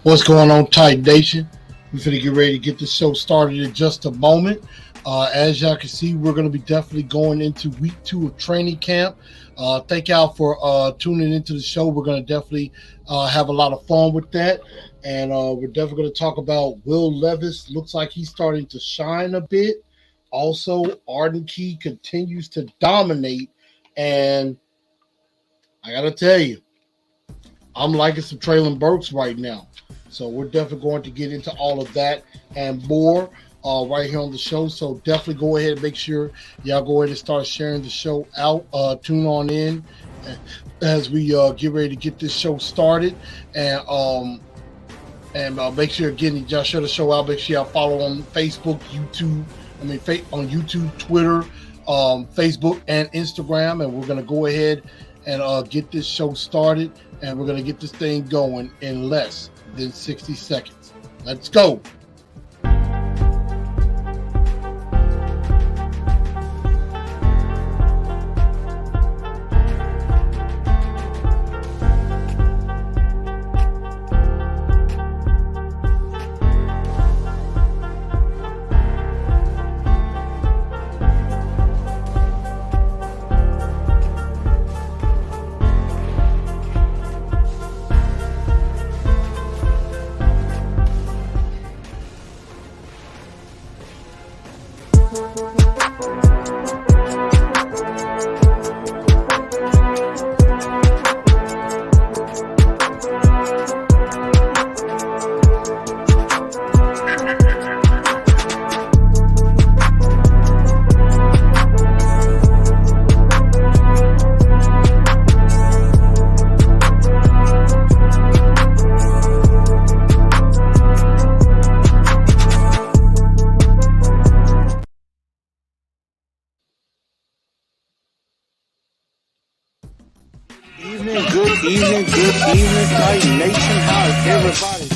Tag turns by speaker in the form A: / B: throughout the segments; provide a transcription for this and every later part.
A: What's going on, Titan Nation? We're going to get ready to get this show started in just a moment. As y'all can see, we're going to be definitely going into week 2 of training camp. Thank y'all for tuning into the show. We're going to definitely have a lot of fun with that. And we're definitely going to talk about Will Levis. Looks like he's starting to shine a bit. Also, Shine+Key continues to dominate. And I got to tell you, I'm liking some Traylon Burks right now. So we're definitely going to get into all of that and more right here on the show. So definitely go ahead and make sure y'all go ahead and start sharing the show out. Tune on in as we get ready to get this show started. And make sure, again, y'all share the show out. Make sure y'all follow on Facebook, YouTube. On YouTube, Twitter, Facebook, and Instagram. And we're going to go ahead and get this show started. And we're going to get this thing going in less than 60 seconds. Let's go. Good evening, Titan Nation. How's everybody?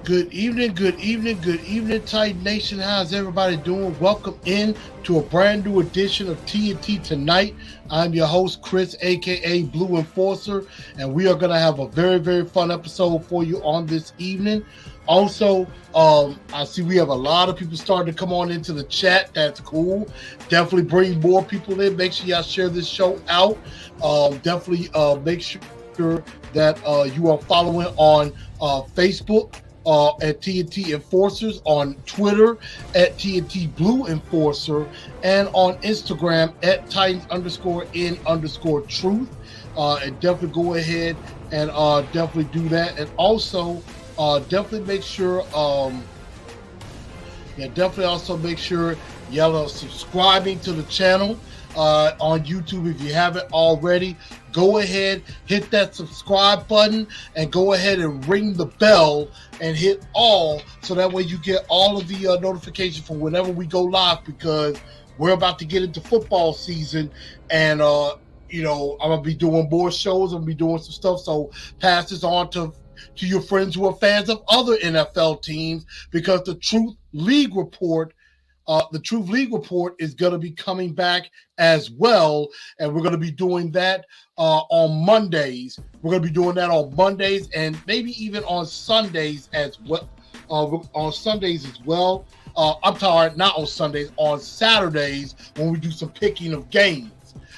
A: Good evening, Titan Nation. How's everybody doing? Welcome in to a brand new edition of TNT Tonight. I'm your host, Chris, aka Blue Enforcer, and we are going to have a very, very fun episode for you on this evening. Also, I see we have a lot of people starting to come on into the chat. That's cool. Definitely bring more people in. Make sure y'all share this show out. Definitely make sure that you are following on Facebook at TNT Enforcers, on Twitter at TNT Blue Enforcer, and on Instagram at Titans_in_truth. And definitely go ahead and definitely do that. And also, definitely make sure, definitely also make sure y'all are subscribing to the channel on YouTube if you haven't already. Go ahead, hit that subscribe button, and go ahead and ring the bell and hit all, so that way you get all of the notifications for whenever we go live, because we're about to get into football season, and I'm gonna be doing more shows. I'm gonna be doing some stuff, so pass this on to your friends who are fans of other NFL teams, because the Truth League Report is going to be coming back as well, and we're going to be doing that on Mondays. We're going to be doing that on Mondays and maybe even on Sundays as well. On Sundays as well. I'm sorry, not on Sundays, on Saturdays, when we do some picking of games.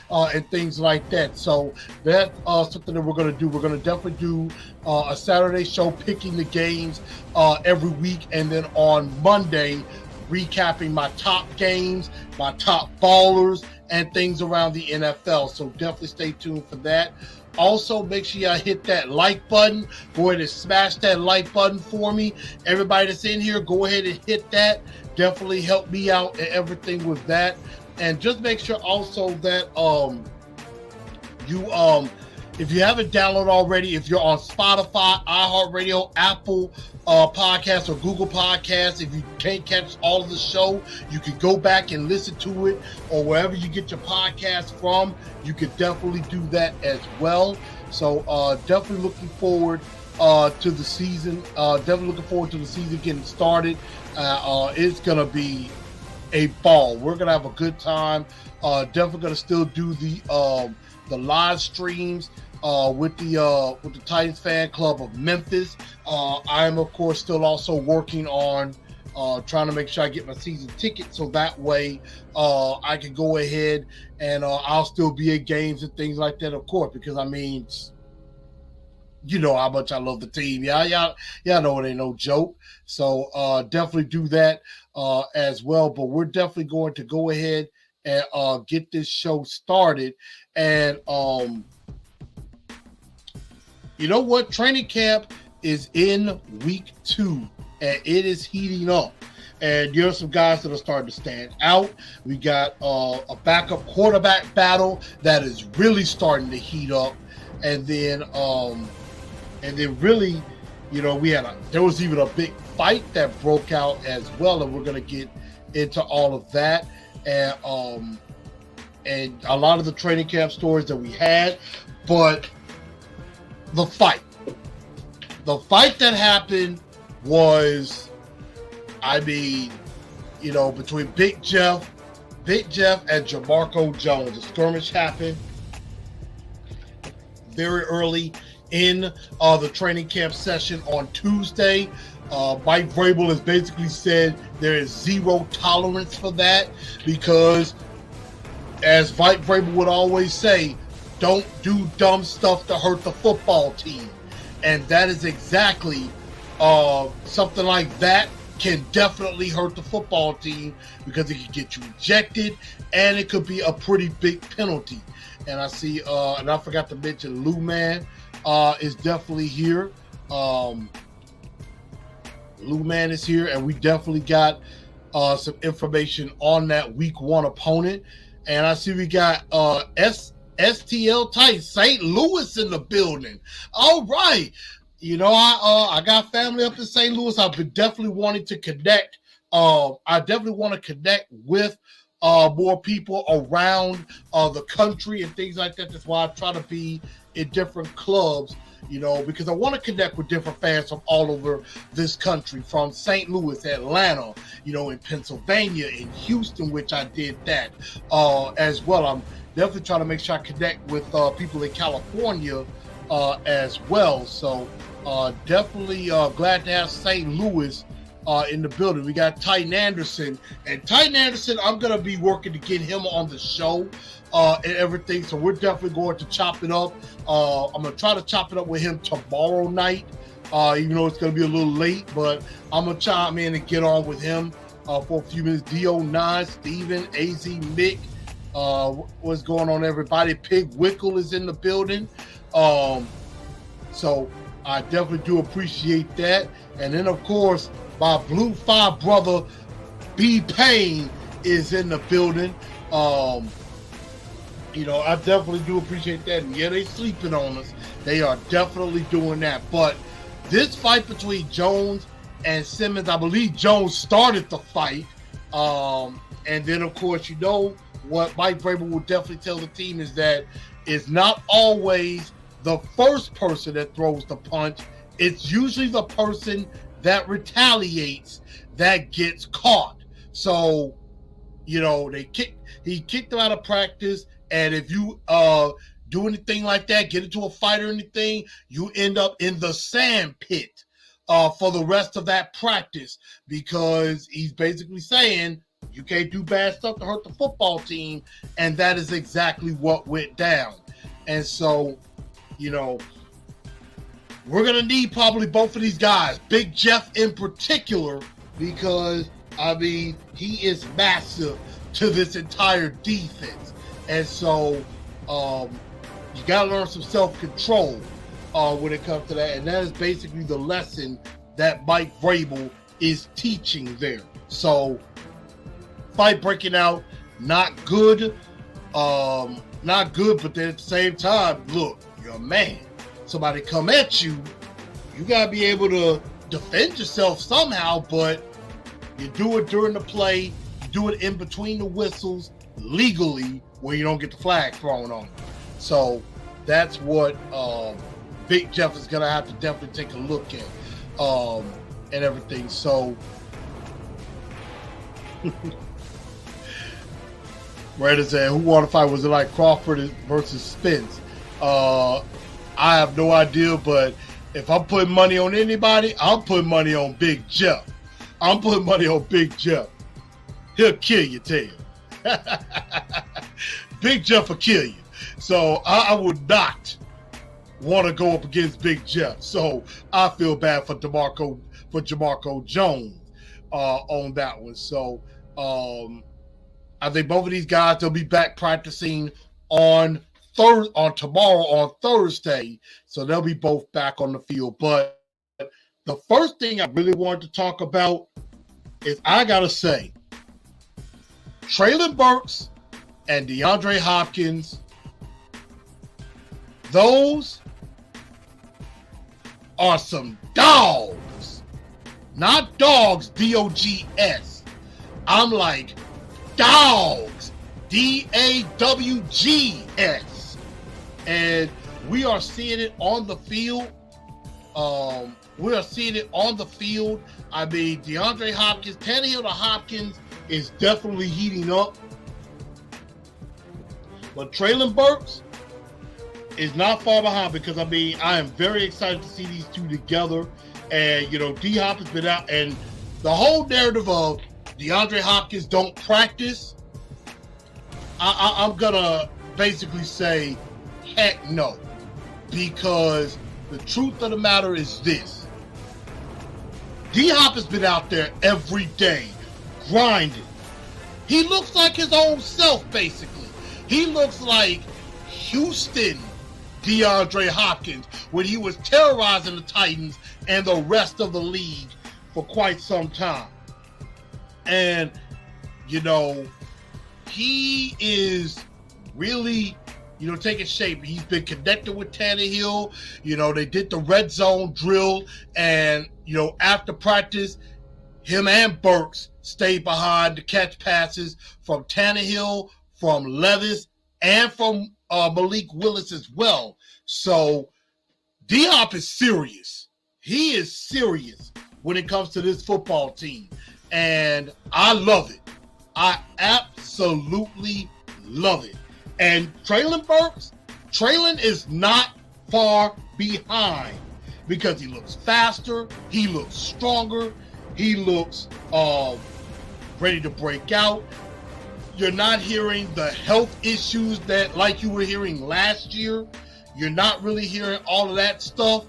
A: And things like that. So that's something that we're going to do. We're going to definitely do a Saturday show picking the games every week, and then on Monday recapping my top games, my top ballers, and things around the NFL. So definitely stay tuned for that. Also, make sure y'all hit that like button. Go ahead and smash that like button for me. Everybody that's in here, go ahead and hit that. Definitely help me out and everything with that. And just make sure also that if you haven't downloaded already, if you're on Spotify, iHeartRadio, Apple Podcasts, or Google Podcasts, if you can't catch all of the show, you can go back and listen to it, or wherever you get your podcast from, you can definitely do that as well. So definitely looking forward to the season. Definitely looking forward to the season getting started. It's gonna be a ball. We're gonna have a good time. Definitely gonna still do the live streams with the Titans fan club of Memphis. I am of course still also working on trying to make sure I get my season ticket so that way I can go ahead and I'll still be at games and things like that, of course, because I mean, you know how much I love the team. Y'all know it ain't no joke. So definitely do that as well. But we're definitely going to go ahead and get this show started. And you know what? Training camp is in week 2, and it is heating up. And there are some guys that are starting to stand out. We got a backup quarterback battle that is really starting to heat up. And then really, you know, there was even a big fight that broke out as well, and we're going to get into all of that and a lot of the training camp stories that we had. But the fight that happened was, I mean, you know, between Big Jeff and Jamarco Jones. A skirmish happened very early in the training camp session on Tuesday. Mike Vrabel has basically said there is zero tolerance for that because, as Mike Vrabel would always say, don't do dumb stuff to hurt the football team. And that is exactly something like that can definitely hurt the football team because it can get you ejected and it could be a pretty big penalty. And I see, and I forgot to mention, Lou Man is definitely here. Lou Man is here, and we definitely got some information on that week 1 opponent. And I see we got STL Titans, St. Louis in the building. All right. You know, I got family up in St. Louis. I've been definitely wanting to connect. I definitely want to connect with more people around the country and things like that. That's why I try to be in different clubs, you know, because I want to connect with different fans from all over this country, from St. Louis, Atlanta, you know, in Pennsylvania, in Houston, which I did that as well. I'm definitely trying to make sure I connect with people in California as well. So definitely glad to have St. Louis in the building. We got Titan Anderson, and Titan Anderson, I'm going to be working to get him on the show and everything. So we're definitely going to chop it up. I'm going to try to chop it up with him tomorrow night, even though it's going to be a little late, but I'm going to chime in and get on with him for a few minutes. DO9, Steven, AZ, Mick, what's going on, everybody? Pig Wickle is in the building. So I definitely do appreciate that. And then, of course, my Blue 5 brother, B Payne, is in the building. You know, I definitely do appreciate that. And yeah, they sleeping on us. They are definitely doing that. But this fight between Jones and Simmons, I believe Jones started the fight. And then, of course, you know what Mike Vrabel will definitely tell the team is that it's not always the first person that throws the punch. It's usually the person that retaliates that gets caught. So, you know, he kicked him out of practice. And if you do anything like that, get into a fight or anything, you end up in the sand pit for the rest of that practice, because he's basically saying you can't do bad stuff to hurt the football team. And that is exactly what went down. And so, you know, we're going to need probably both of these guys, Big Jeff in particular, because, I mean, he is massive to this entire defense. And so you got to learn some self-control when it comes to that. And that is basically the lesson that Mike Vrabel is teaching there. So fight breaking out, not good. Not good, but then at the same time, look, you're a man. Somebody come at you, you got to be able to defend yourself somehow, but you do it during the play, you do it in between the whistles, legally, where you don't get the flag thrown on you. So that's what Big Jeff is going to have to definitely take a look at and everything. So Brandon said, who won the fight? Was it like Crawford versus Spence? I have no idea, but if I'm putting money on anybody, I'm putting money on Big Jeff. I'm putting money on Big Jeff. He'll kill you, tell you. Big Jeff will kill you. So I would not want to go up against Big Jeff. So I feel bad for Jamarco Jones on that one. So I think both of these guys, they'll be back practicing on tomorrow on Thursday. So they'll be both back on the field. But the first thing I really wanted to talk about is, I gotta say, Treylon Burks and DeAndre Hopkins, those are some dogs. Not dogs, D-O-G-S. I'm like dogs, D-A-W-G-S. And we are seeing it on the field. We are seeing it on the field. I mean, DeAndre Hopkins, Tannehill to Hopkins is definitely heating up. But Treylon Burks is not far behind, because, I mean, I am very excited to see these two together. And, you know, D-Hop has been out. And the whole narrative of DeAndre Hopkins don't practice, I'm going to basically say, heck no. Because the truth of the matter is this. D-Hop has been out there every day, grinding. He looks like his own self, basically. He looks like Houston DeAndre Hopkins when he was terrorizing the Titans and the rest of the league for quite some time. And, you know, he is really, you know, taking shape. He's been connected with Tannehill. You know, they did the red zone drill, and, you know, after practice, him and Burks stayed behind to catch passes from Tannehill, from Levis, and from Malik Willis as well. So D-Hop is serious. He is serious when it comes to this football team. And I love it. I absolutely love it. And Treylon Burks, Treylon is not far behind, because he looks faster, he looks stronger, he looks ready to break out. You're not hearing the health issues that, like you were hearing last year. You're not really hearing all of that stuff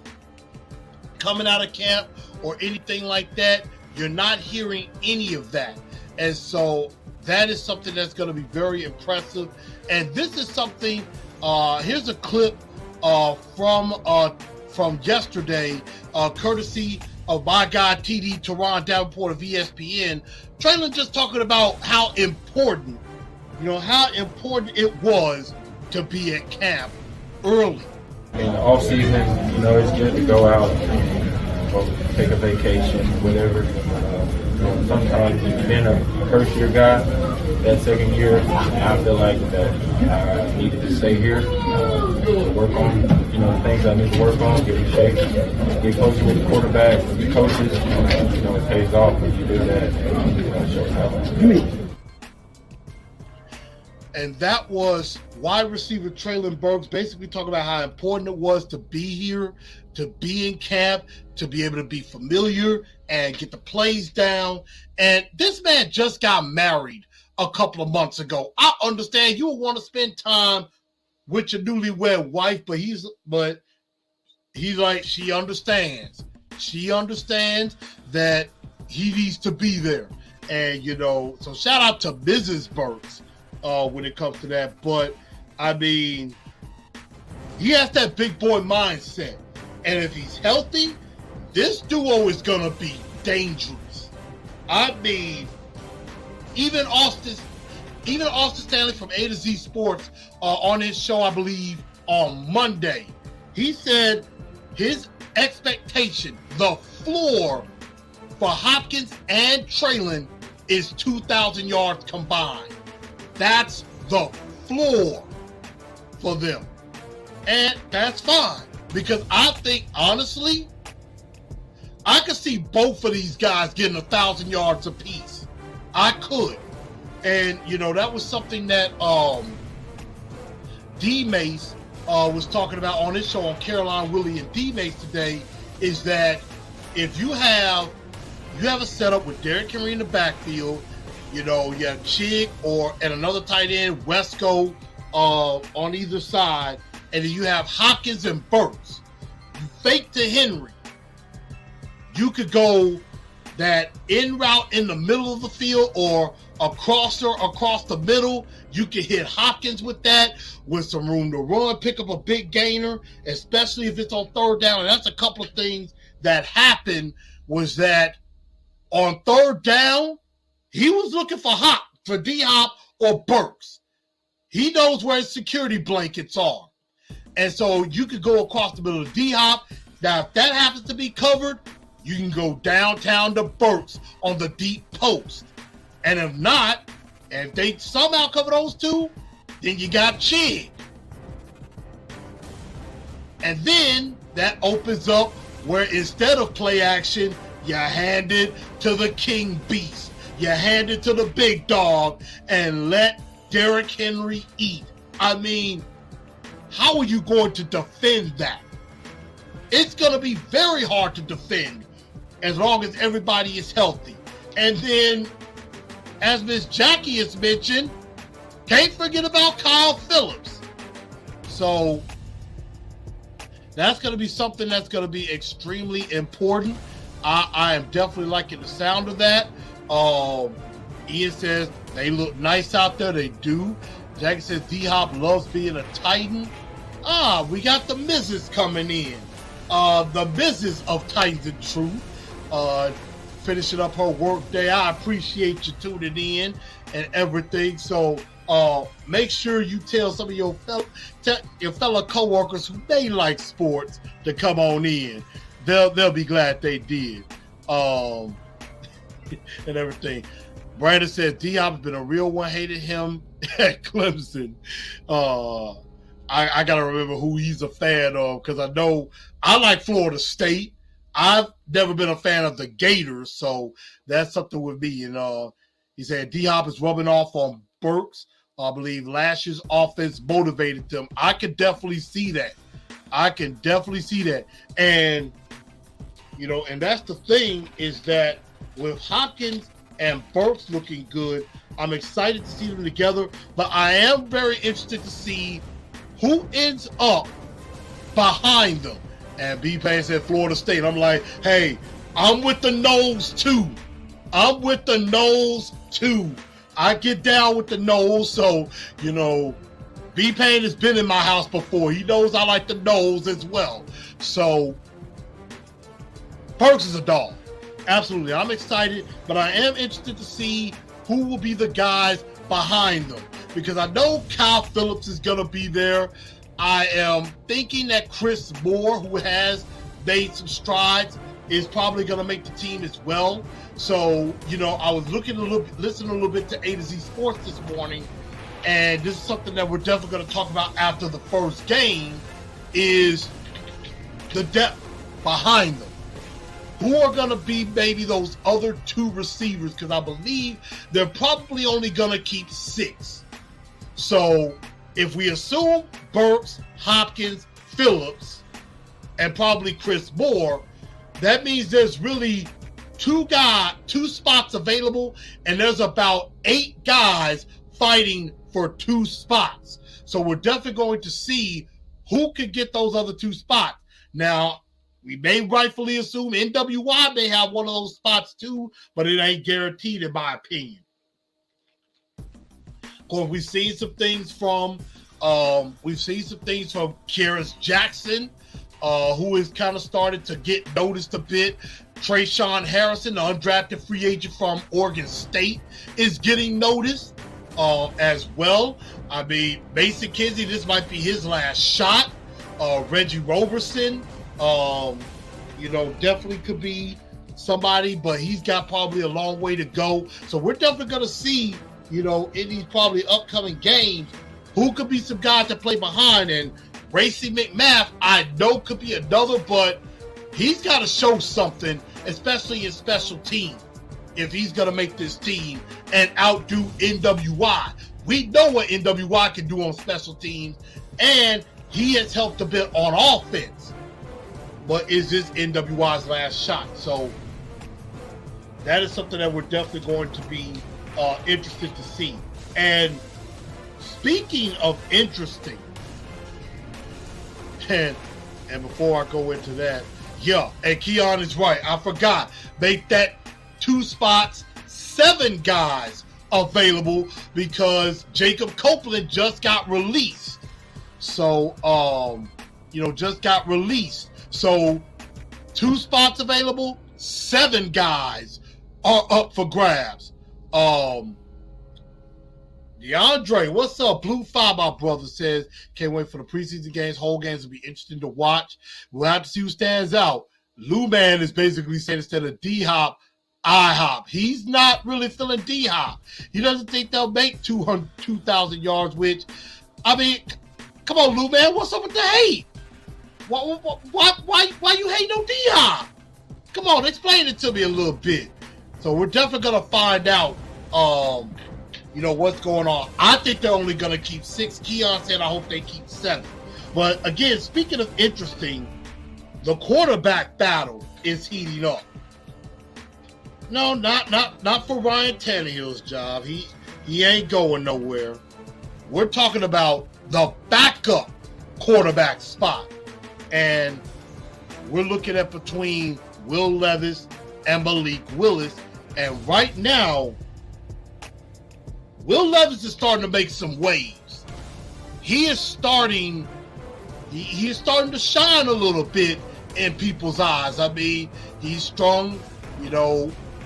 A: coming out of camp or anything like that. You're not hearing any of that. And so that is something that's going to be very impressive. And this is something, here's a clip from yesterday, courtesy of my guy TD Teron Davenport of ESPN. Treylon just talking about how important, you know, how important it was to be at camp early.
B: In the off season, you know, it's good to go out, or take a vacation, whatever. Sometimes you've been a first year guy. That second year, I feel like that I needed to stay here, work on, you know, things I need to work on, get in shape, get closer with the quarterback, with the coaches. You know, it pays off when you do that. You know, it shows out.
A: And that was wide receiver Treylon Burks, basically talking about how important it was to be here, to be in camp, to be able to be familiar and get the plays down. And this man just got married a couple of months ago. I understand you would want to spend time with your newlywed wife, but he's like, she understands. She understands that he needs to be there. And, you know, so shout out to Mrs. Burks when it comes to that. But, I mean, he has that big boy mindset. And if he's healthy, this duo is going to be dangerous. I mean, even Austin Stanley from A to Z Sports on his show, I believe, on Monday, he said his expectation, the floor for Hopkins and Treylon is 2,000 yards combined. That's the floor for them. And that's fine, because I think, honestly, I could see both of these guys getting 1,000 yards apiece. I could. And, that was something that D-Mace was talking about on his show on Caroline, Willie, and D-Mace today, is that if you have a setup with Derrick Henry in the backfield, you have Chig and another tight end, Wesco, on either side, and then you have Hopkins and Burks. You fake to Henry. You could go that in route in the middle of the field or a crosser across the middle. You can hit Hopkins with that, with some room to run, pick up a big gainer, especially if it's on third down. And that's a couple of things that happened, was that on third down, he was looking for D-Hop or Burks. He knows where his security blankets are. And so you could go across the middle of D-Hop. Now, if that happens to be covered, you can go downtown to Burks on the deep post. And if not, and if they somehow cover those two, then you got Chig. And then that opens up where instead of play action, you hand it to the King Beast. You hand it to the big dog and let Derrick Henry eat. I mean, how are you going to defend that? It's going to be very hard to defend as long as everybody is healthy. And then, as Miss Jackie has mentioned, can't forget about Kyle Phillips. So that's going to be something that's going to be extremely important. I am definitely liking the sound of that. Ian says they look nice out there. They do. Jackie says D-Hop loves being a Titan. We got the Mrs. coming in. The Mrs. of Titans and Truth. Finishing up her work day. I appreciate you tuning in and everything. So make sure you tell some of your fellow coworkers who may like sports to come on in. They'll be glad they did. And everything. Brandon said D-Hop's been a real one. Hated him at Clemson. I gotta remember who he's a fan of, because I know I like Florida State. I've never been a fan of the Gators, so that's something with me. And he said D-Hop is rubbing off on Burks. I believe last year's offense motivated them. I can definitely see that. And and that's the thing, is that with Hopkins and Burks looking good, I'm excited to see them together. But I am very interested to see who ends up behind them. And B Payne said Florida State. I'm like, hey, I'm with the Noles too. I get down with the Noles. So, B Payne has been in my house before. He knows I like the Noles as well. So, Burks is a dog. Absolutely. I'm excited, but I am interested to see who will be the guys behind them, because I know Kyle Phillips is going to be there. I am thinking that Chris Moore, who has made some strides, is probably going to make the team as well. So, I was listening a little bit to A to Z Sports this morning, and this is something that we're definitely going to talk about after the first game, is the depth behind them. Who are going to be maybe those other two receivers? Because I believe they're probably only going to keep 6. So if we assume Burks, Hopkins, Phillips, and probably Chris Moore, that means there's really 2 spots available, and there's about 8 guys fighting for 2 spots. So we're definitely going to see who could get those other 2 spots. Now, we may rightfully assume NWY may have one of those spots too, but it ain't guaranteed in my opinion. Of course, we've seen some things from Kearis Jackson, who has kind of started to get noticed a bit. Trayshawn Harrison, the undrafted free agent from Oregon State, is getting noticed as well. I mean, Mason Kinsey, this might be his last shot. Reggie Roberson, definitely could be somebody, but he's got probably a long way to go. So we're definitely going to see, in these probably upcoming games, who could be some guys that play behind. And Racy McMath, I know, could be another, but he's got to show something, especially in special teams, if he's going to make this team and outdo NWI. We know what NWI can do on special teams, and he has helped a bit on offense. But is this NWI's last shot? So that is something that we're definitely going to be interested to see. And speaking of interesting, and before I go into that, yeah, and Keon is right. I forgot. Make that 2 spots, 7 guys available because Jacob Copeland just got released. So, just got released. So 2 spots available, 7 guys are up for grabs. DeAndre, what's up? Blue 5, my brother, says, can't wait for the preseason games. Whole games will be interesting to watch. We'll have to see who stands out. Lou Man is basically saying instead of D-Hop, I-Hop. He's not really feeling D-Hop. He doesn't think they'll make 2,000 yards, which, I mean, come on, Lou Man, what's up with the hate? Why you hating on D-Hop? Come on, explain it to me a little bit. So we're definitely going to find out, what's going on. I think they're only going to keep 6. Keon said I hope they keep 7. But again, speaking of interesting, the quarterback battle is heating up. No, not for Ryan Tannehill's job. He ain't going nowhere. We're talking about the backup quarterback spot. And we're looking at between Will Levis and Malik Willis. And right now, Will Levis is starting to make some waves. He is starting to shine a little bit in people's eyes. I mean, he's strong.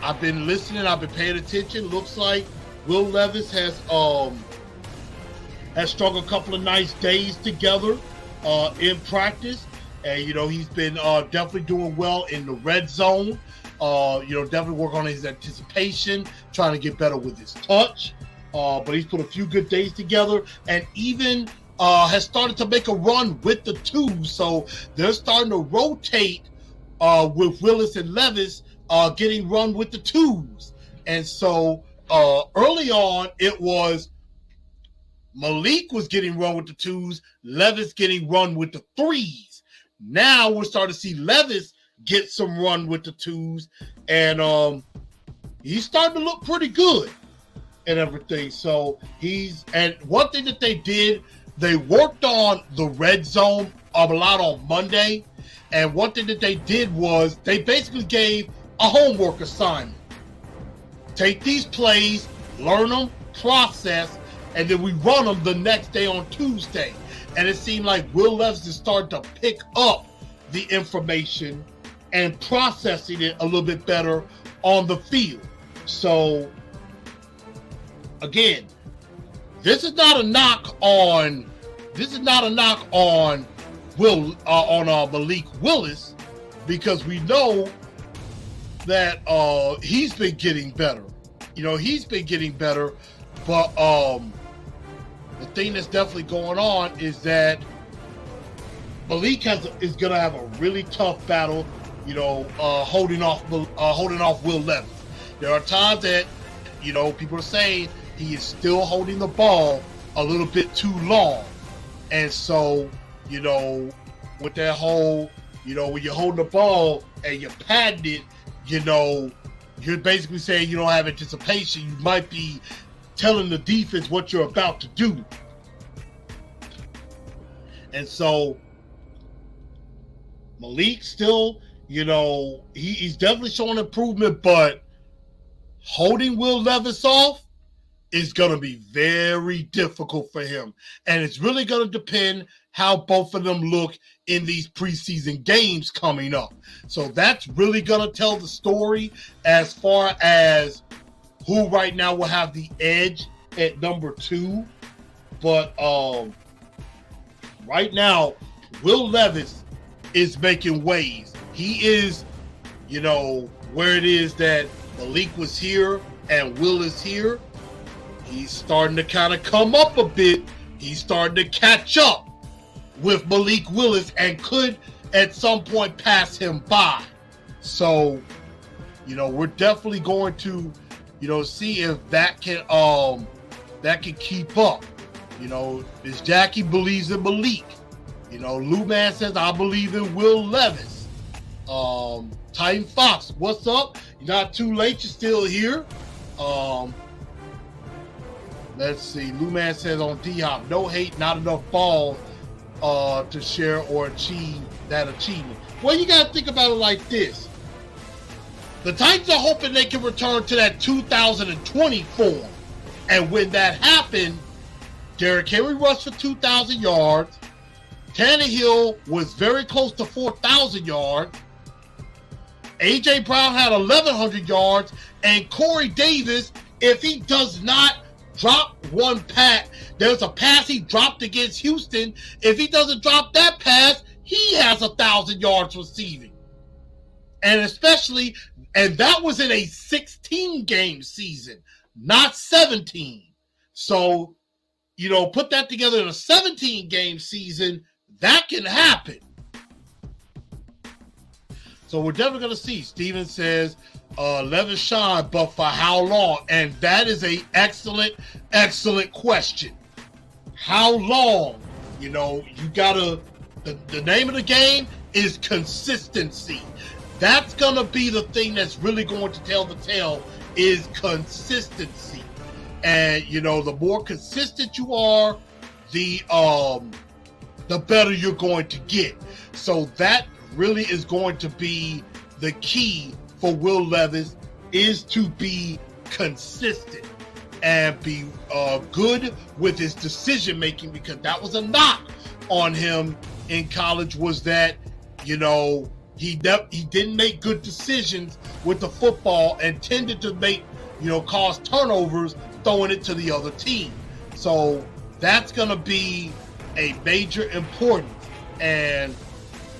A: I've been listening. I've been paying attention. Looks like Will Levis has strung a couple of nice days together in practice. And, he's been definitely doing well in the red zone. Definitely work on his anticipation, trying to get better with his touch. But he's put a few good days together and even has started to make a run with the 2s. So they're starting to rotate with Willis and Levis getting run with the 2s. And so early on, it was Malik was getting run with the 2s, Levis getting run with the 3s. Now we're starting to see Levis get some run with the 2s, and he's starting to look pretty good and everything. So and one thing that they did, they worked on the red zone a lot on Monday, and one thing that they did was they basically gave a homework assignment. Take these plays, learn them, process, and then we run them the next day on Tuesday. And it seemed like Will Levis is starting to pick up the information and processing it a little bit better on the field. So, again, this is not a knock on Malik Willis, because we know that he's been getting better. He's been getting better, but the thing that's definitely going on is that Malik is going to have a really tough battle, holding off Will Levis. There are times that, people are saying he is still holding the ball a little bit too long. And so, with that whole, when you're holding the ball and you're padding it, you're basically saying you don't have anticipation. You might be telling the defense what you're about to do. And so Malik still, he's definitely showing improvement, but holding Will Levis off is going to be very difficult for him. And it's really going to depend how both of them look in these preseason games coming up. So that's really going to tell the story as far as who right now will have the edge at number 2. But right now, Will Levis is making waves. He is, where it is that Malik was here and Will is here. He's starting to kind of come up a bit. He's starting to catch up with Malik Willis and could at some point pass him by. So, we're definitely going to see if that can keep up. Miss Jackie believes in Malik. Lou Man says, I believe in Will Levis. Titan Fox, what's up? You're not too late, you're still here. Let's see. Lou Man says on D-Hop, no hate, not enough balls to share or achieve that achievement. Well, you got to think about it like this. The Titans are hoping they can return to that 2020 form. And when that happened, Derrick Henry rushed for 2,000 yards. Tannehill was very close to 4,000 yards. A.J. Brown had 1,100 yards. And Corey Davis, if he does not drop one pass, there's a pass he dropped against Houston. If he doesn't drop that pass, he has 1,000 yards receiving. And that was in a 16-game season, not 17. So, put that together in a 17-game season, that can happen. So we're definitely going to see. Steven says, Levis Shine, but for how long? And that is a excellent question. How long? You gotta, the name of the game is consistency. That's going to be the thing that's really going to tell the tale, is consistency. And, the more consistent you are, the better you're going to get. So that really is going to be the key for Will Levis, is to be consistent and be good with his decision making, because that was a knock on him in college, was that, he didn't make good decisions with the football and tended to cause turnovers throwing it to the other team. So that's going to be a major importance. And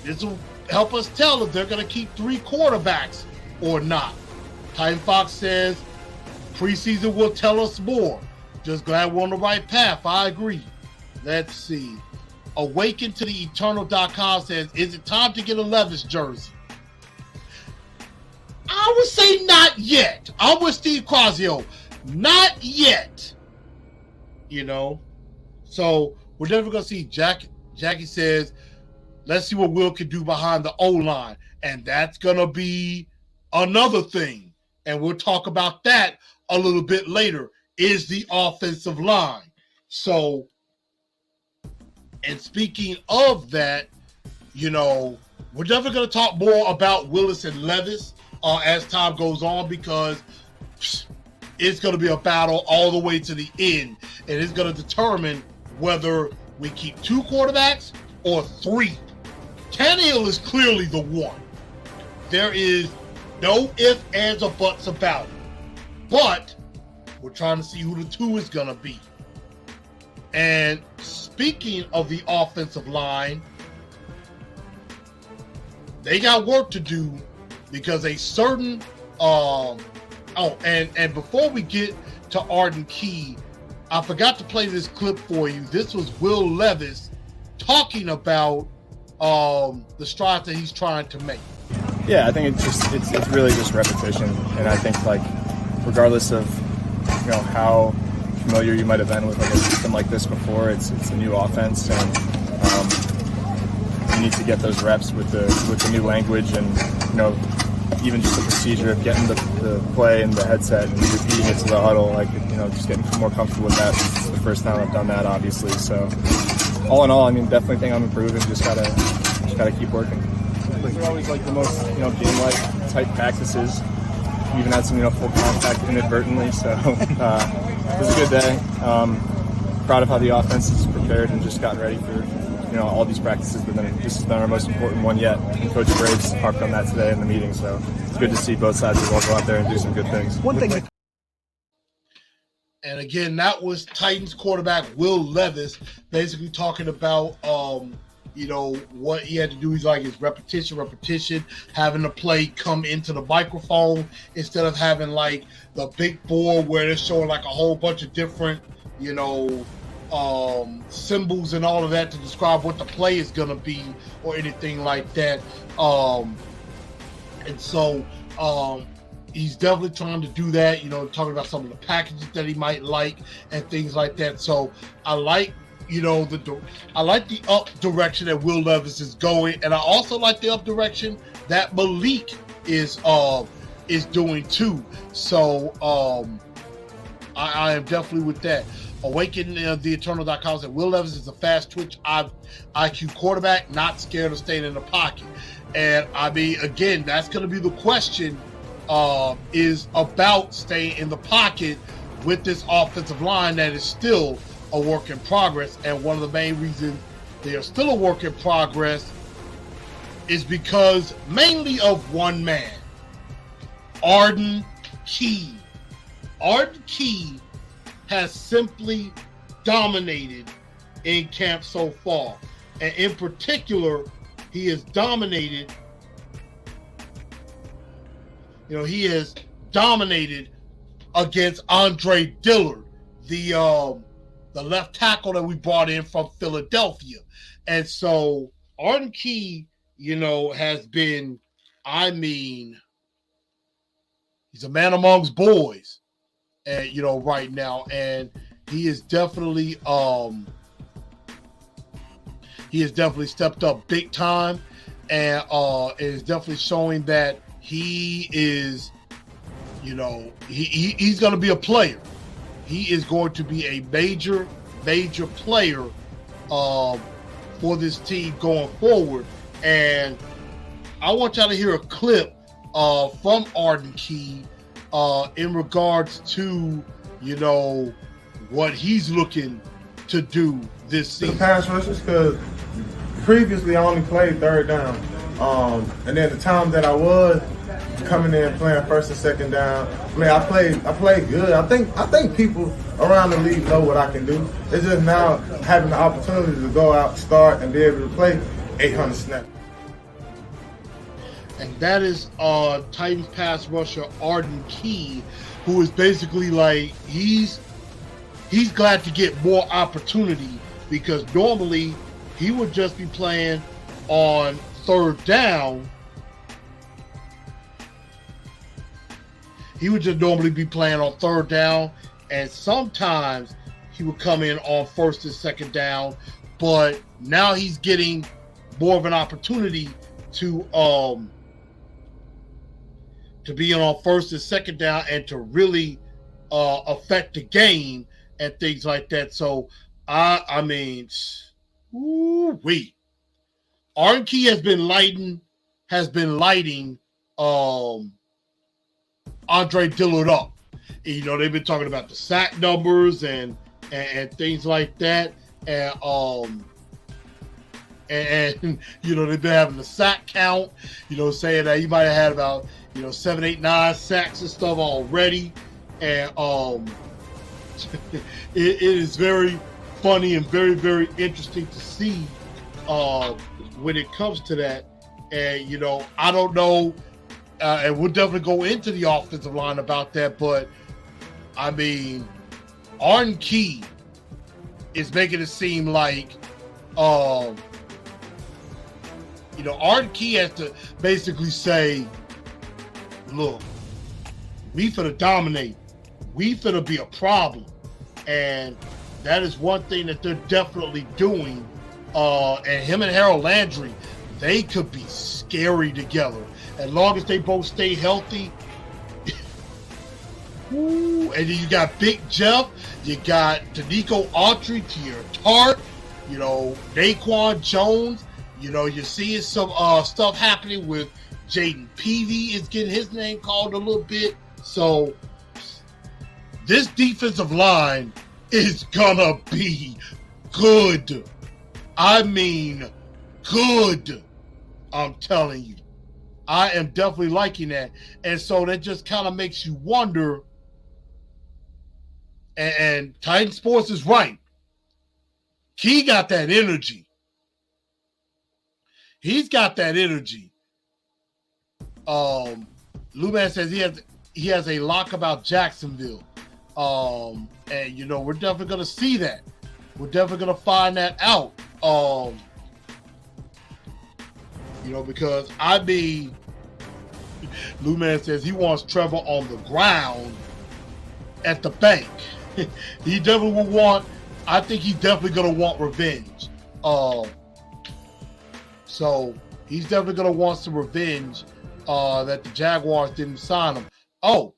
A: this will help us tell if they're going to keep 3 quarterbacks or not. Titan Fox says, preseason will tell us more. Just glad we're on the right path. I agree. Let's see. Awaken to the Eternal.com says, is it time to get a Levis jersey? I would say not yet. I'm with Steve Quazio. Not yet. So we're never going to see. Jackie says, let's see what Will can do behind the O-line. And that's going to be another thing. And we'll talk about that a little bit later, is the offensive line. So, and speaking of that, we're definitely going to talk more about Willis and Levis as time goes on, because it's going to be a battle all the way to the end. And it's going to determine whether we keep 2 quarterbacks or 3. Tannehill is clearly the one. There is no ifs, ands, or buts about it. But we're trying to see who the 2 is going to be. And speaking of the offensive line, they got work to do, because a certain and before we get to Arden Key, I forgot to play this clip for you. This was Will Levis talking about the strides that he's trying to make.
C: Yeah, I think it's really just repetition, and I think regardless of how familiar you might have been with a system like this before, it's a new offense, and you need to get those reps with the new language, and even just the procedure of getting the play in the headset and repeating it to the huddle, just getting more comfortable with that. It's the first time I've done that, obviously. So all in all, definitely think I'm improving. Just gotta keep working. These are always the most game-like type practices. We even had some full contact inadvertently. So it was a good day. Proud of how the offense is prepared and just gotten ready for all these practices, but then this has been our most important one yet. And Coach Braves harped on that today in the meeting, so it's good to see both sides of the ball go out there and do some good things.
A: And again, that was Titans quarterback Will Levis basically talking about what he had to do. He's his repetition, having the play come into the microphone instead of having the big board where they're showing a whole bunch of different symbols and all of that to describe what the play is going to be or anything like that. And so he's definitely trying to do that. You know, talking about some of the packages that he might like and things like that. So I like, you know, I like the up direction that Will Levis is going, and I also like the up direction that Malik is doing too. So I am definitely with that. Awaken the Eternal.com said Will Levis is a fast twitch IQ quarterback, not scared of staying in the pocket. And I mean, again, that's going to be the question, is about staying in the pocket with this offensive line that is still a work in progress. And one of the main reasons they are still a work in progress is because mainly of one man, Shine+Key. Shine+Key has simply dominated in camp so far. And in particular, he has dominated, you know, he has dominated against Andre Dillard, the left tackle that we brought in from Philadelphia. And so Shine+Key, you know, has been, I mean, he's a man amongst boys, and you know, right now, and he is definitely stepped up big time, and is definitely showing that he is, you know, he's going to be a player. He is going to be a major player for this team going forward. And I want y'all to hear a clip from Shine+Key in regards to, you know, what he's looking to do this season.
D: The pass rushers, because previously I only played third down, and then the time that I was coming in playing first and second down, I mean, I played good. I think people around the league know what I can do. It's just now having the opportunity to go out, start, and be able to play 800 snaps.
A: And that is Titans pass rusher Shine+Key, who is basically like, he's glad to get more opportunity, because normally he would just be playing on third down. He would just normally be playing on third down, and sometimes he would come in on first and second down, but now he's getting more of an opportunity to be on first and second down and to really affect the game and things like that. So I mean, Shine+Key has been lighting Andre Dillard up. You know, they've been talking about the sack numbers and things like that, and you know, they've been having the sack count, you know, saying that he might have had about, you know, 7, 8, 9 sacks and stuff already. And it is very funny and very, very interesting to see when it comes to that. And, you know, I don't know, and we'll definitely go into the offensive line about that, but I mean, Shine+Key is making it seem like, you know, Shine+Key has to basically say, look, we finna dominate. We finna be a problem. And that is one thing that they're definitely doing. And him and Harold Landry, they could be scary together. As long as they both stay healthy. Ooh, and then you got Big Jeff, you got Danico Autry to your Tart, you know, Naquan Jones, you know, you're seeing some stuff happening with Jaden Peavy is getting his name called a little bit. So this defensive line is gonna be good. I mean, good. I'm telling you. I am definitely liking that. And so that just kind of makes you wonder. And Titan Sports is right. He got that energy. He's got that energy. Luman says he has a lock about Jacksonville. And you know, we're definitely gonna see that. We're definitely gonna find that out. You know, because I mean, Lou Man says he wants Trevor on the ground at the bank. He definitely will want. I think he's definitely gonna want revenge. So he's definitely gonna want some revenge that the Jaguars didn't sign him. Oh,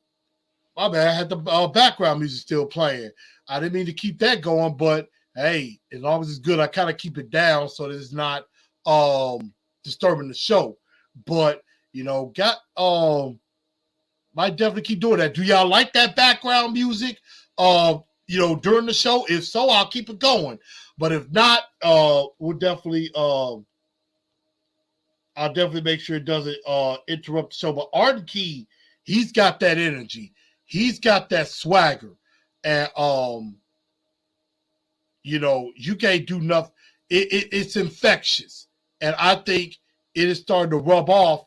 A: my bad. I had the background music still playing. I didn't mean to keep that going, but hey, as long as it's good, I kind of keep it down so that it's not disturbing the show. But might definitely keep doing that. Do y'all like that background music? During the show? If so, I'll keep it going. But if not, we'll definitely I'll definitely make sure it doesn't interrupt the show. But Shine+Key, he's got that energy. He's got that swagger. And you can't do nothing. It's infectious. And I think it is starting to rub off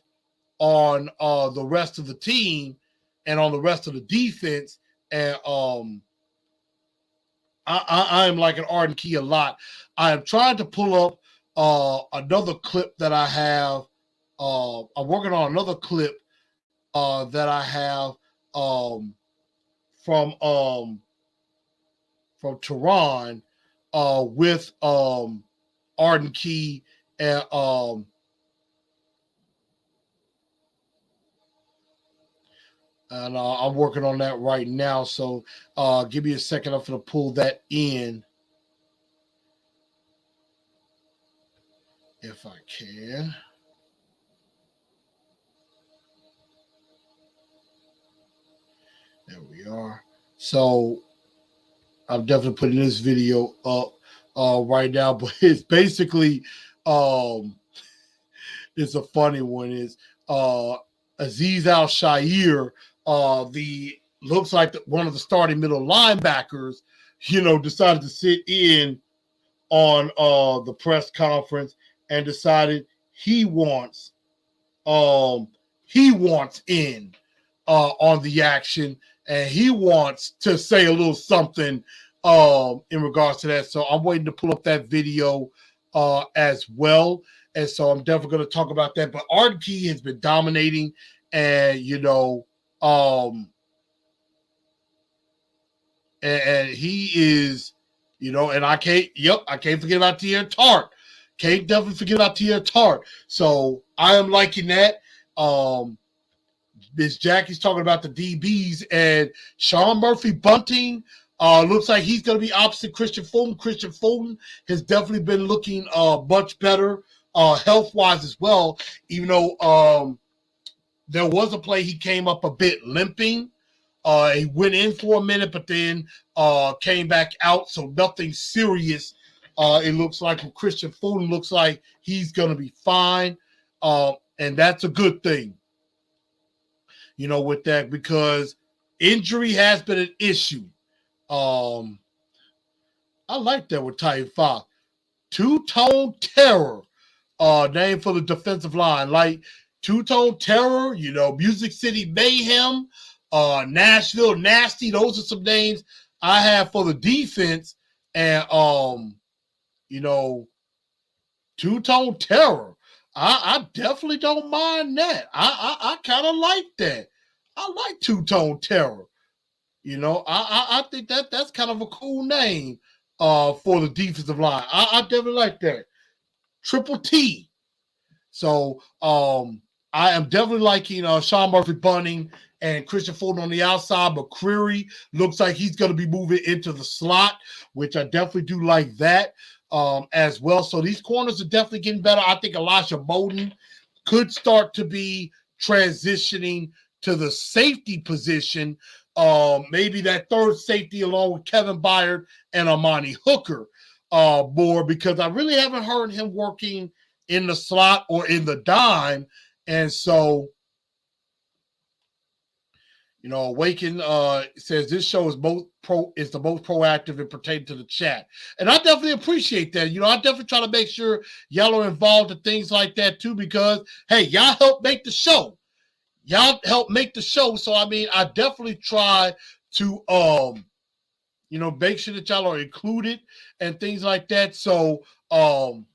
A: on the rest of the team and on the rest of the defense. And I am like an Shine+Key a lot. I am trying to pull up another clip that I have. I'm working on another clip that I have from Tehran with Shine+Key and I'm working on that right now. So give me a second. I'm going to pull that in if I can. There we are. So I'm definitely putting this video up right now, but it's basically it's a funny one. Is Aziz Al-Shair, the looks like one of the starting middle linebackers, decided to sit in on the press conference and decided he wants in on the action, and he wants to say a little something in regards to that. So I'm waiting to pull up that video as well. And so I'm definitely going to talk about that. But Shine+Key has been dominating, and and he is, and I can't forget about Tierra Tart. Can't definitely forget about Tierra Tart. So I am liking that. Miss Jackie's talking about the DBs, and Sean Murphy-Bunting looks like he's going to be opposite Christian Fulton. Christian Fulton has definitely been looking much better health-wise as well, even though there was a play he came up a bit limping. He went in for a minute, but then came back out, so nothing serious. It looks like Christian Fulton looks like he's going to be fine, and that's a good thing. With that, because injury has been an issue. I like that with Titan 5. Two-Tone Terror, name for the defensive line. Like Two-Tone Terror, Music City Mayhem, Nashville Nasty. Those are some names I have for the defense. And, Two-Tone Terror. I definitely don't mind that. I kind of like that. I like Two-Tone Terror. I think that's kind of a cool name for the defensive line. I definitely like that. Triple T. So I am definitely liking Sean Murphy-Bunting and Christian Fulton on the outside. McCreary looks like he's going to be moving into the slot, which I definitely do like that as well. So these corners are definitely getting better. I think Elijah Bowden could start to be transitioning to the safety position. Maybe that third safety along with Kevin Byard and Amani Hooker more, because I really haven't heard him working in the slot or in the dime. And so, Awaken says this show is the most proactive and pertaining to the chat. And I definitely appreciate that. I definitely try to make sure y'all are involved in things like that too, because hey, y'all help make the show. So I definitely try to make sure that y'all are included and things like that. So I'm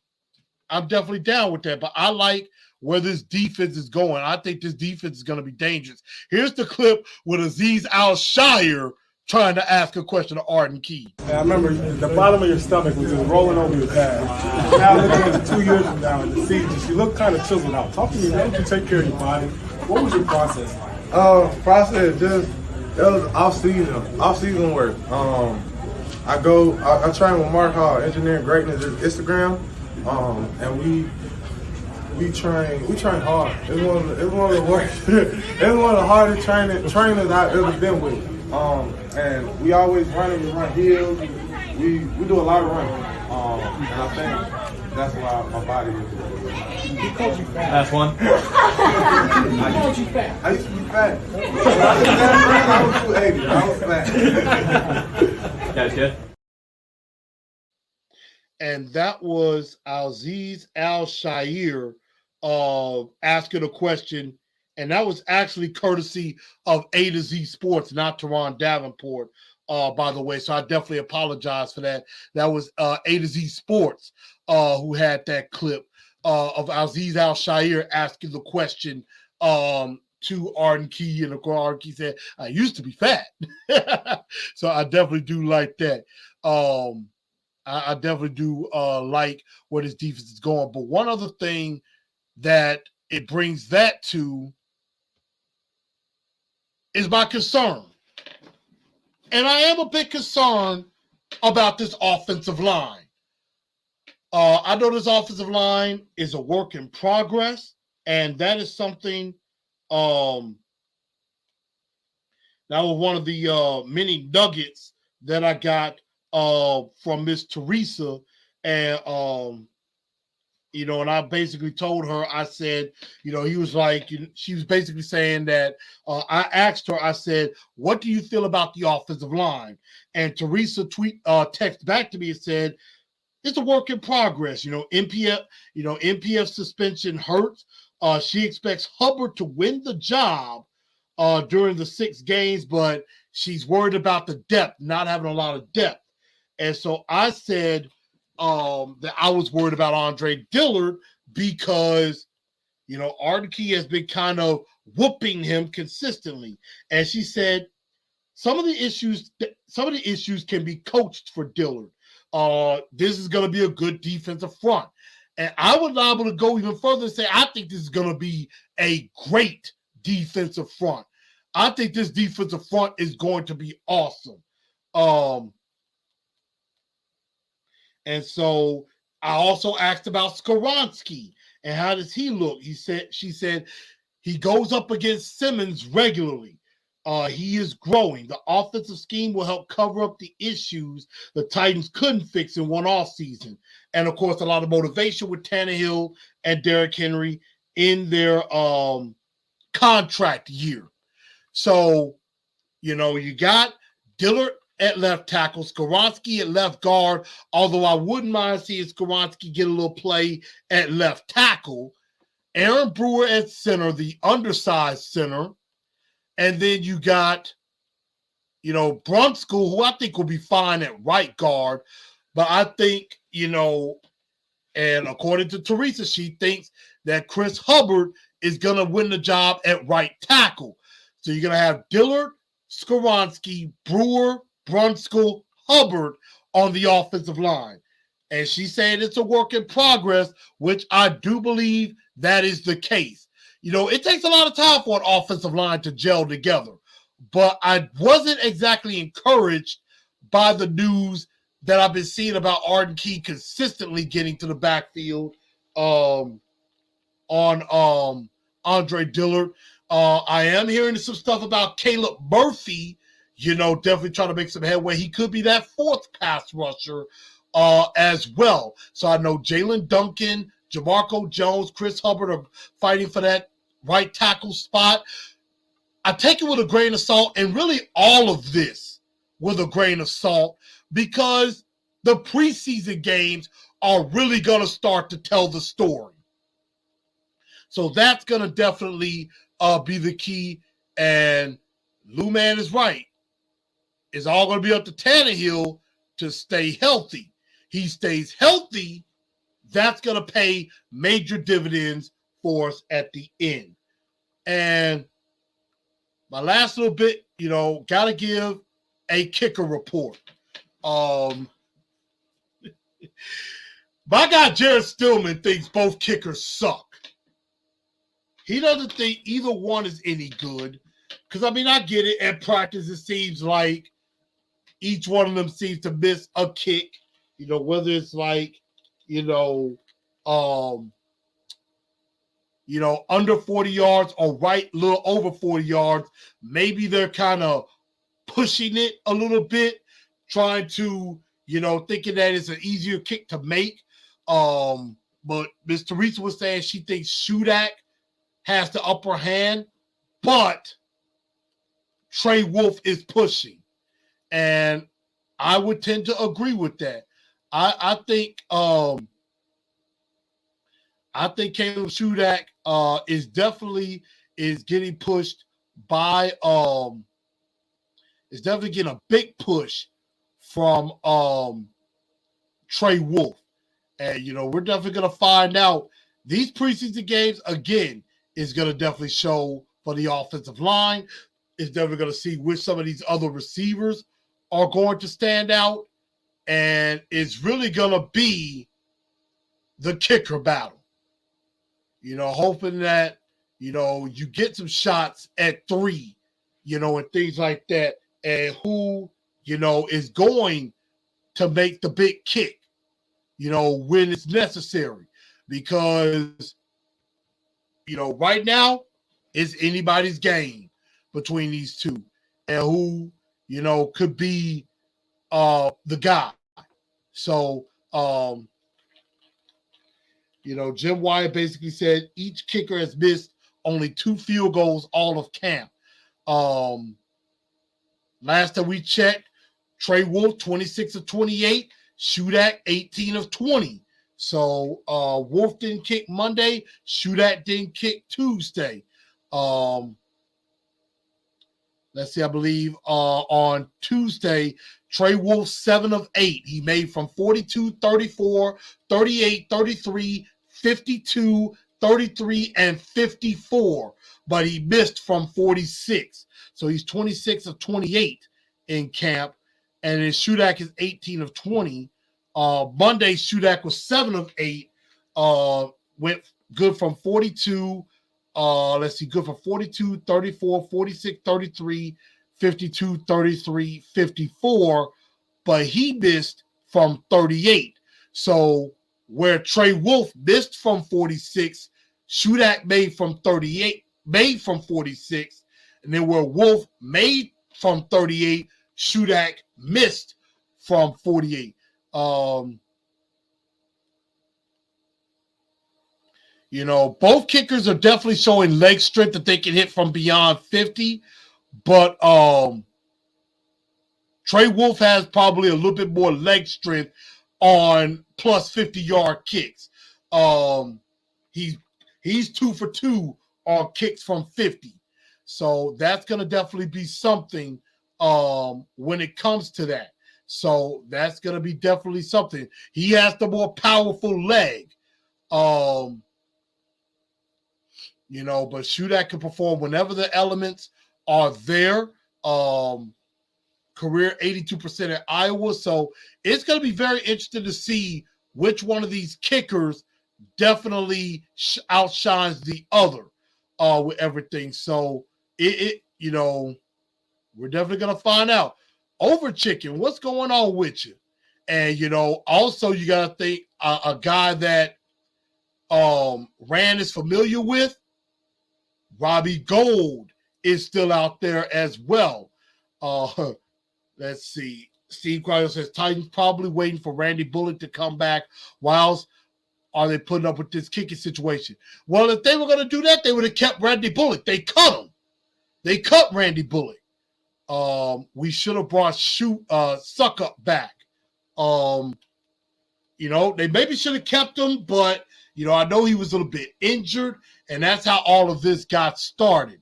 A: definitely down with that. But I like where this defense is going. I think this defense is going to be dangerous. Here's the clip with Azeez Al-Shire trying to ask a question to Arden Key.
E: I remember the bottom of your stomach was just rolling over your head. Now looking at it 2 years from now in the season, you look kind of chiseled out. Talk to me, how did you take care of your body? What was your process like?
D: Process just, it was off-season work. I train with Mark Hall, Engineering Greatness Instagram, and we train hard. It's one of the worst. It's one of the hardest trainers I've ever been with. And we always we run hills. We do a lot of running. And I think that's why my body is.
E: He called you fat.
B: Last one.
E: He called you fat.
D: I used to be fat. When I was 280. I was fat.
B: Guys, good.
A: And that was Azeez Al-Shire asking a question. And that was actually courtesy of A to Z Sports, not Teron Davenport, by the way. So I definitely apologize for that. That was A to Z Sports who had that clip of Azeez Al-Shire asking the question to Arden Key. And of course, Arden Key said, I used to be fat. So I definitely do like that. I definitely do like where this defense is going. But one other thing that it brings that to is my concern. And I am a bit concerned about this offensive line. I know this offensive line is a work in progress, and that is something that was one of the many nuggets that I got from Miss Teresa. And and I basically told her, I said, he was like, she was basically saying that I asked her, I said, what do you feel about the offensive line? And Teresa text back to me and said, it's a work in progress. NPF suspension hurts. She expects Hubbard to win the job during the 6 games, but she's worried about the depth, not having a lot of depth. And so I said, that I was worried about Andre Dillard because, Arden Key has been kind of whooping him consistently. And she said some of the issues can be coached for Dillard. This is going to be a good defensive front. And I would be able to go even further and say, I think this is going to be a great defensive front. I think this defensive front is going to be awesome. And so I also asked about Skoronski and how does he look? She said he goes up against Simmons regularly. He is growing. The offensive scheme will help cover up the issues the Titans couldn't fix in one offseason. And of course, a lot of motivation with Tannehill and Derrick Henry in their contract year. So, you got Dillard at left tackle, Skoronski at left guard, although I wouldn't mind seeing Skoronski get a little play at left tackle. Aaron Brewer at center, the undersized center. And then you got, Brunskill, who I think will be fine at right guard. But I think, and according to Teresa, she thinks that Chris Hubbard is going to win the job at right tackle. So you're going to have Dillard, Skoronski, Brewer, Brunskill, Hubbard on the offensive line. And she said it's a work in progress, which I do believe that is the case. It takes a lot of time for an offensive line to gel together. But I wasn't exactly encouraged by the news that I've been seeing about Arden Key consistently getting to the backfield on Andre Dillard. I am hearing some stuff about Caleb Murphy, definitely trying to make some headway. He could be that 4th pass rusher as well. So I know Jalen Duncan, Jamarco Jones, Chris Hubbard are fighting for that right tackle spot. I take it with a grain of salt, and really all of this with a grain of salt, because the preseason games are really going to start to tell the story. So that's going to definitely be the key. And Lou Man is right. It's all going to be up to Tannehill to stay healthy. He stays healthy, that's going to pay major dividends for us at the end. And my last little bit, got to give a kicker report. My guy Jared Stillman thinks both kickers suck. He doesn't think either one is any good. Because, I get it. At practice, it seems like each one of them seems to miss a kick. Whether it's like, under 40 yards or right a little over 40 yards. Maybe they're kind of pushing it a little bit, trying to, thinking that it's an easier kick to make. But Ms. Teresa was saying she thinks Shudak has the upper hand, but Trey Wolff is pushing. And I would tend to agree with that. I think Caleb Shudak is definitely getting pushed by is definitely getting a big push from Trey Wolff. And we're definitely gonna find out. These preseason games again is gonna definitely show for the offensive line. It's definitely gonna see which some of these other receivers are going to stand out. And it's really gonna be the kicker battle. Hoping that, you get some shots at 3, and things like that, and who, is going to make the big kick, when it's necessary. Because, right now, it's anybody's game between these two. And who, could be the guy. So, Jim Wyatt basically said each kicker has missed only 2 field goals all of camp. Last time we checked, Trey Wolff, 26 of 28, Shudak, 18 of 20. So Wolff didn't kick Monday, Shudak didn't kick Tuesday. Let's see, I believe on Tuesday, Trey Wolff, 7 of 8. He made from 42, 34, 38, 33, 52, 33, and 54. But he missed from 46. So he's 26 of 28 in camp. And then Shudak is 18 of 20. Monday, Shudak was 7 of 8. Went good from 42. Good for 42, 34, 46, 33, 52, 33, 54, but he missed from 38. So where Trey Wolff missed from 46, Shudak made from 38, made from 46, and then where Wolff made from 38, Shudak missed from 48. Both kickers are definitely showing leg strength that they can hit from beyond 50, but Trey Wolff has probably a little bit more leg strength on plus 50-yard kicks. He's 2 for 2 on kicks from 50. So that's going to definitely be something when it comes to that. So that's going to be definitely something. He has the more powerful leg. But Shudak can perform whenever the elements are there. Career 82% at Iowa. So it's going to be very interesting to see which one of these kickers definitely outshines the other with everything. So we're definitely going to find out. Over Chicken, what's going on with you? And, also you got to think a guy that Rand is familiar with, Robbie Gould, is still out there as well. Let's see. Steve Crowder says Titans probably waiting for Randy Bullock to come back. Why else are they putting up with this kicking situation? Well, if they were going to do that, they would have kept Randy Bullock. They cut him. They cut Randy Bullock. We should have brought Suckup back. They maybe should have kept him, but I know he was a little bit injured, and that's how all of this got started.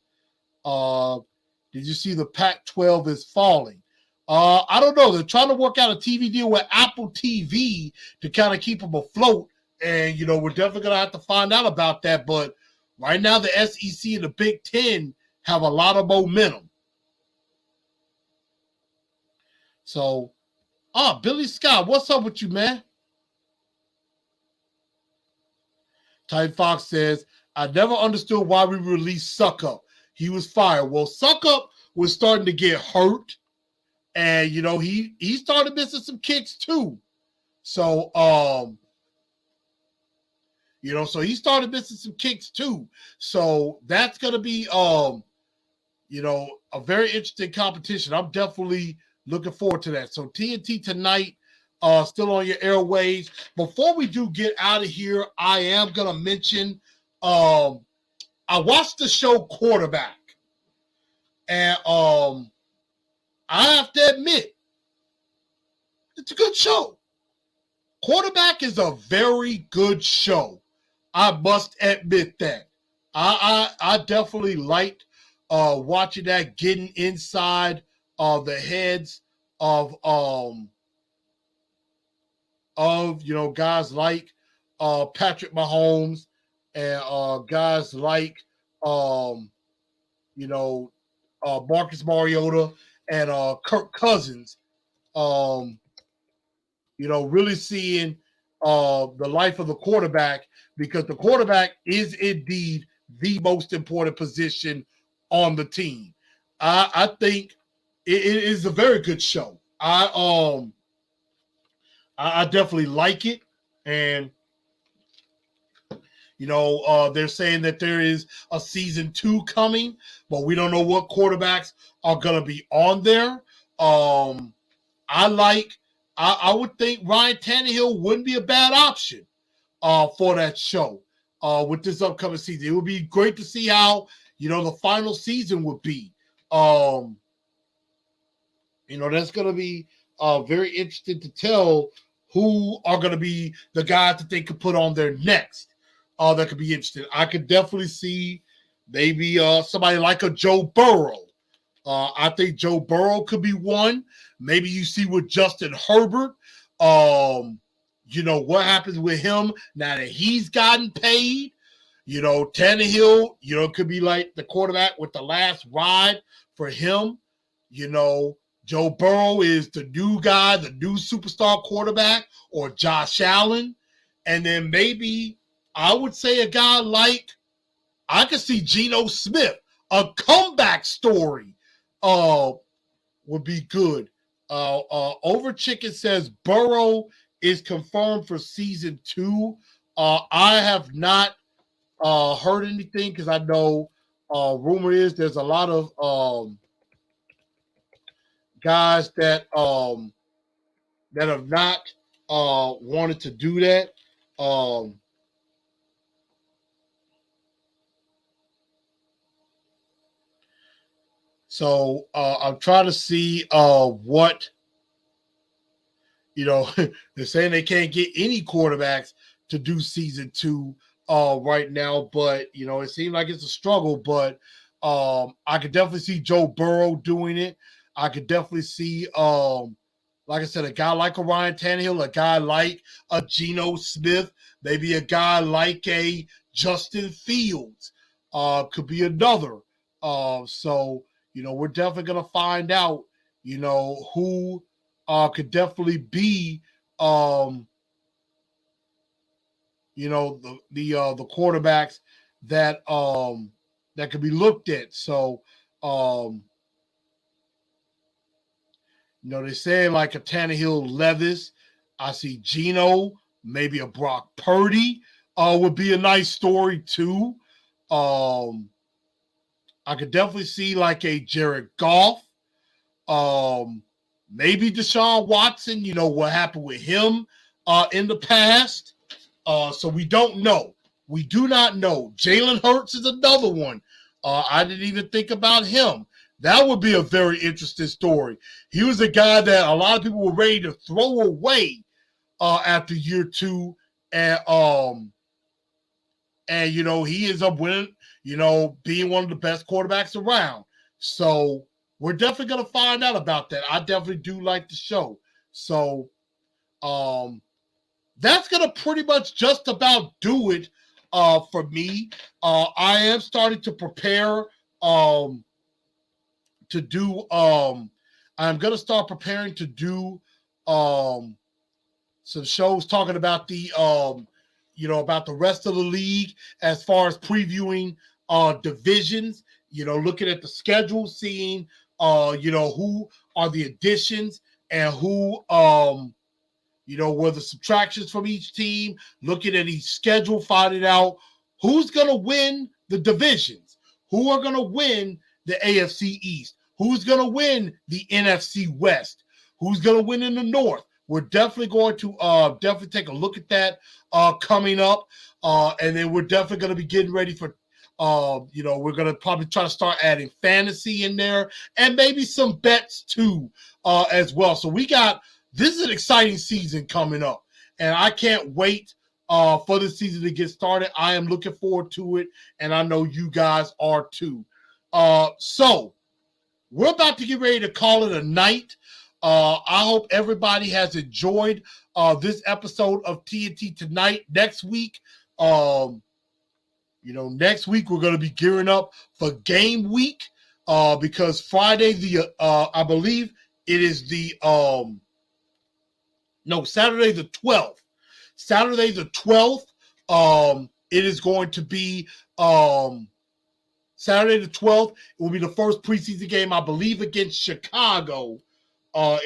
A: Did you see the Pac-12 is falling? I don't know. They're trying to work out a TV deal with Apple TV to kind of keep them afloat. And, we're definitely going to have to find out about that. But Right now, the SEC and the Big Ten have a lot of momentum. So, Billy Scott, what's up with you, man? Ty Fox says, I never understood why we released Suck Up. He was fired. Well, Suck Up was starting to get hurt. And, he started missing some kicks too. So, so he started missing some kicks too. So that's going to be, a very interesting competition. I'm definitely looking forward to that. So TNT tonight, still on your airwaves. Before we do get out of here, I am going to mention, I watched the show Quarterback. And I have to admit, it's a good show. Quarterback is a very good show. I must admit that. I definitely liked watching that, getting inside the heads of guys like Patrick Mahomes and guys like Marcus Mariota and Kirk Cousins. Really seeing the life of the quarterback, because the quarterback is indeed the most important position on the team. I think it is a very good show. I definitely like it, and they're saying that there is a season 2 coming, but we don't know what quarterbacks are going to be on there. I would think Ryan Tannehill wouldn't be a bad option for that show with this upcoming season. It would be great to see how, the final season would be. That's going to be very interesting to tell who are going to be the guys that they could put on there next. That could be interesting. I could definitely see maybe somebody like a Joe Burrow. I think Joe Burrow could be one. Maybe you see with Justin Herbert, what happens with him now that he's gotten paid. Tannehill, could be like the quarterback with the last ride for him. Joe Burrow is the new guy, the new superstar quarterback, or Josh Allen. And then maybe I would say a guy like, I could see Geno Smith, a comeback story would be good. Over Chicken says Burrow is confirmed for season 2. I have not heard anything, because I know rumor is there's a lot of guys that have not wanted to do that. So I'm trying to see what, they're saying they can't get any quarterbacks to do season 2 right now, but it seems like it's a struggle. But I could definitely see Joe Burrow doing it. I could definitely see, like I said, a guy like a Ryan Tannehill, a guy like a Geno Smith, maybe a guy like a Justin Fields could be another. So we're definitely gonna find out, who could definitely be, the quarterbacks that that could be looked at. So they say like a Tannehill, Levis. I see Geno, maybe a Brock Purdy would be a nice story too. I could definitely see like a Jared Goff. Maybe Deshaun Watson, what happened with him in the past. So we don't know. We do not know. Jalen Hurts is another one. I didn't even think about him. That would be a very interesting story. He was a guy that a lot of people were ready to throw away after year 2. And he ends up winning, being one of the best quarterbacks around. So we're definitely going to find out about that. I definitely do like the show. So that's going to pretty much just about do it for me. I am starting to prepare to do. I'm gonna start preparing to do some shows talking about the about the rest of the league as far as previewing divisions. Looking at the schedule, seeing who are the additions and who were the subtractions from each team, looking at each schedule, finding out who's going to win the divisions, who are going to win the AFC East, who's going to win the NFC West, who's going to win in the North. We're definitely going to definitely take a look at that coming up. And then we're definitely going to be getting ready for, we're going to probably try to start adding fantasy in there and maybe some bets too as well. So this is an exciting season coming up, and I can't wait for the season to get started. I am looking forward to it, and I know you guys are too. So we're about to get ready to call it a night. I hope everybody has enjoyed this episode of TNT Tonight. Next week, next week we're going to be gearing up for game week because Friday, I believe it is Saturday the 12th. Saturday the 12th, it is going to be Saturday the 12th. It will be the first preseason game, I believe, against Chicago.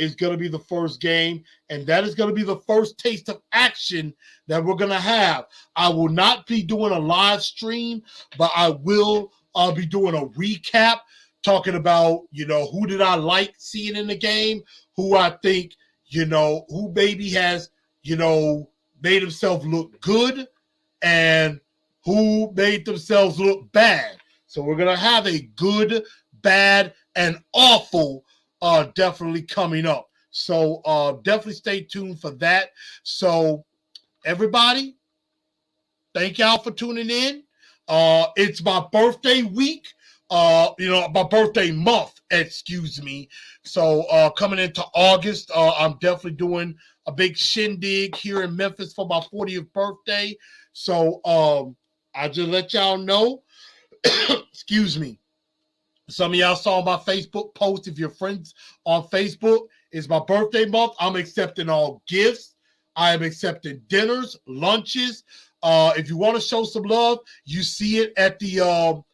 A: Is going to be the first game, and that is going to be the first taste of action that we're going to have. I will not be doing a live stream, but I will be doing a recap, talking about, who did I like seeing in the game, who I think, who maybe has, made himself look good, and who made themselves look bad. So we're going to have a good, bad, and awful definitely coming up. So definitely stay tuned for that. So everybody, thank y'all for tuning in. It's my birthday week. My birthday month, excuse me. So coming into August, I'm definitely doing a big shindig here in Memphis for my 40th birthday. So I just let y'all know. Excuse me. Some of y'all saw my Facebook post. If you're friends on Facebook, it's my birthday month. I'm accepting all gifts. I am accepting dinners, lunches. If you want to show some love, you see it at the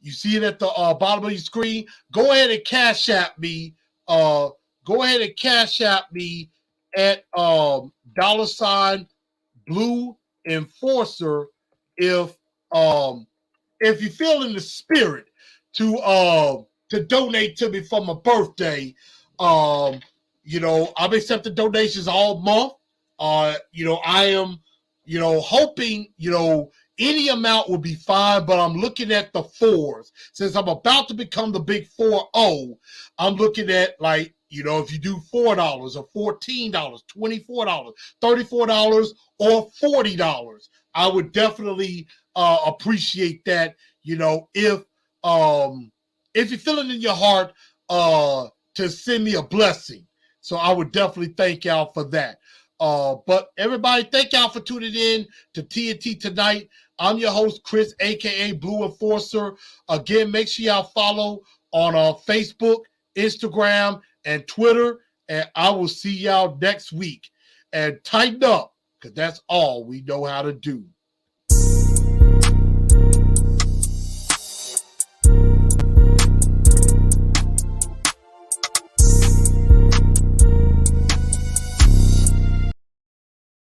A: bottom of your screen. Go ahead and cash app me. Go ahead and cash app me at $Blue Enforcer if you feel in the spirit to donate to me for my birthday. I'm accepting donations all month. I am, hoping, any amount will be fine, but I'm looking at the fours. Since I'm about to become the big 4-0, I'm looking at if you do $4 or $14, $24, $34, or $40, I would definitely appreciate that. If you're feeling in your heart to send me a blessing. So I would definitely thank y'all for that. But everybody, thank y'all for tuning in to TNT Tonight. I'm your host, Chris, a.k.a. Blue Enforcer. Again, make sure y'all follow on Facebook, Instagram, and Twitter. And I will see y'all next week. And tighten up, because that's all we know how to do.